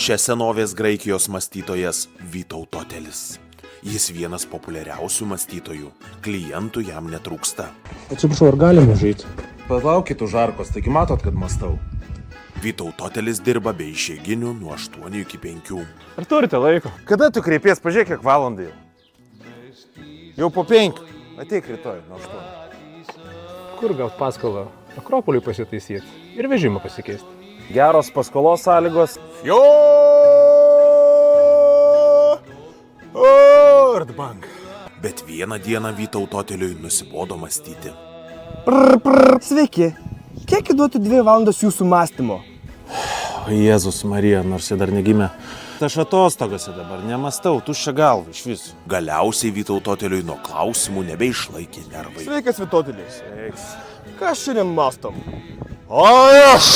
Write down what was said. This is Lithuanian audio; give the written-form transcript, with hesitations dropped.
rašė senovės Graikijos mąstytojas Vytautotelis. Jis vienas populiariausių mąstytojų. Klientų jam netrūksta. Atsiprašau, ar galime žaisti? Palaukit už arkos, taigi matot, kad mąstau. Vytautotelis dirba be išeiginių nuo 8 iki 5. Ar turite laiko? Kada tu kreipies, pažiūrėk, kiek valandų jau? Jau po 5. Ateik rytoj, nuo 8. Kur gaut paskolą? Akropoliui pasitaisyti ir vežimą pasikeisti. Geros paskolos sąlygos. Ordbank. Bet vieną dieną Vytautoteliui nusibodo mąstyti. Sveiki. Kiek duotų 2 valandas jūsų mąstymo? O Jėzus Marija, nors jie dar negimė. Aš atostogose dabar nemastau, tuščia galva iš viso. Galiausiai Vytautoteliui nuo klausimų nebeišlaikė nervai. Sveikas, Vytautelis. Ką šiandien mąstom? O aš!